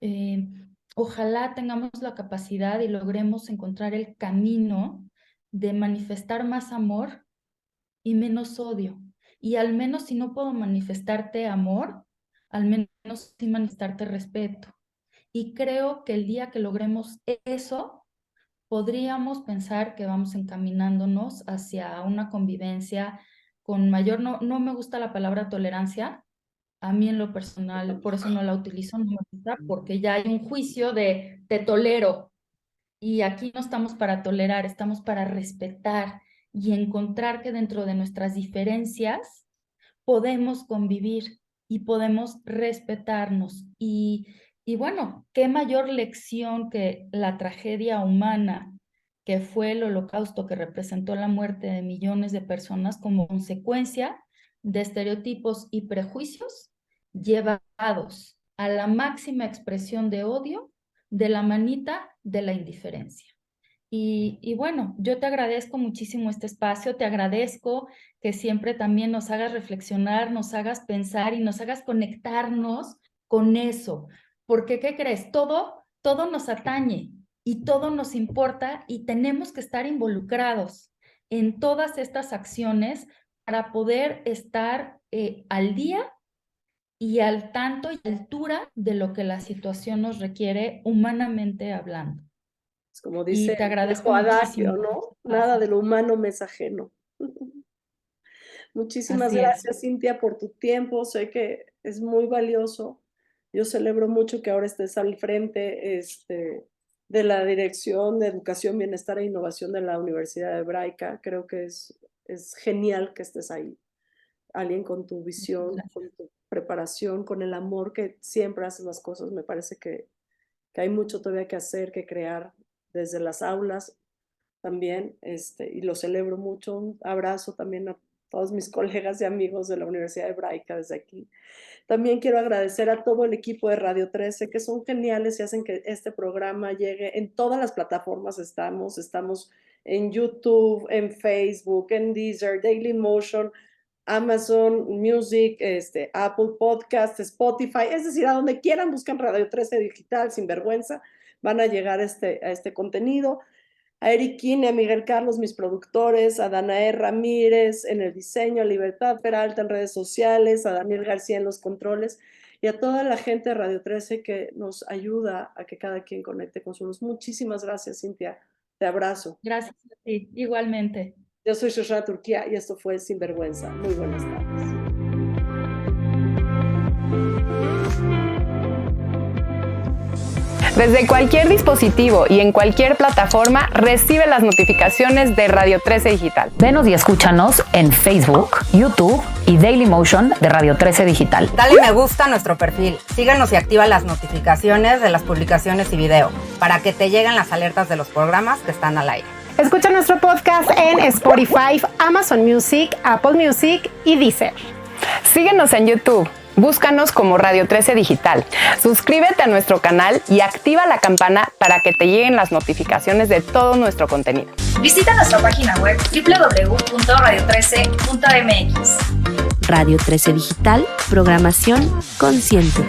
Eh, Ojalá tengamos la capacidad y logremos encontrar el camino de manifestar más amor y menos odio. Y al menos si no puedo manifestarte amor, al menos sí manifestarte respeto. Y creo que el día que logremos eso, podríamos pensar que vamos encaminándonos hacia una convivencia con mayor, no me gusta la palabra tolerancia, a mí en lo personal, por eso no la utilizo, no me gusta, porque ya hay un juicio de te tolero, y aquí no estamos para tolerar, estamos para respetar y encontrar que dentro de nuestras diferencias podemos convivir y podemos respetarnos. Y bueno, qué mayor lección que la tragedia humana que fue el Holocausto, que representó la muerte de millones de personas como consecuencia de estereotipos y prejuicios llevados a la máxima expresión de odio de la manita de la indiferencia. Y bueno, yo te agradezco muchísimo este espacio, te agradezco que siempre también nos hagas reflexionar, nos hagas pensar y nos hagas conectarnos con eso, porque ¿qué crees? Todo nos atañe y todo nos importa y tenemos que estar involucrados en todas estas acciones para poder estar al día y al tanto y altura de lo que la situación nos requiere humanamente hablando. Es como Y dice te el agradezco viejo adagio, muchísimo por ¿no? este Nada espacio. de lo humano me es ajeno. Muchísimas Así es. gracias, Cintia, por tu tiempo. Sé que es muy valioso. Yo celebro mucho que ahora estés al frente, de la Dirección de Educación, Bienestar e Innovación de la Universidad Hebraica. Creo que es genial que estés ahí. Alguien con tu visión, Gracias. con tu preparación, con el amor que siempre haces las cosas. Me parece que hay mucho todavía que hacer, que crear desde las aulas también, y lo celebro mucho. Un abrazo también a todos mis colegas y amigos de la Universidad Hebraica desde aquí. También quiero agradecer a todo el equipo de Radio 13, que son geniales y hacen que este programa llegue en todas las plataformas. Estamos en YouTube, en Facebook, en Deezer, Dailymotion, Amazon Music, Apple Podcast, Spotify, es decir, a donde quieran buscan Radio 13 Digital, sin vergüenza, van a llegar a este contenido. A Eric Kine, a Miguel Carlos, mis productores, a Danae Ramírez en el diseño, a Libertad Peralta en redes sociales, a Daniel García en los controles y a toda la gente de Radio 13 que nos ayuda a que cada quien conecte con su luz. Muchísimas gracias, Cintia. Te abrazo. Gracias a ti, igualmente. Yo soy Shoshana Turquía y esto fue Sinvergüenza. Muy buenas tardes. Desde cualquier dispositivo y en cualquier plataforma, recibe las notificaciones de Radio 13 Digital. Venos y escúchanos en Facebook, YouTube y Dailymotion de Radio 13 Digital. Dale me gusta a nuestro perfil, síguenos y activa las notificaciones de las publicaciones y video para que te lleguen las alertas de los programas que están al aire. Escucha nuestro podcast en Spotify, Amazon Music, Apple Music y Deezer. Síguenos en YouTube. Búscanos como Radio 13 Digital. Suscríbete a nuestro canal y activa la campana para que te lleguen las notificaciones de todo nuestro contenido. Visita nuestra página web www.radio13.mx. Radio 13 Digital, programación consciente.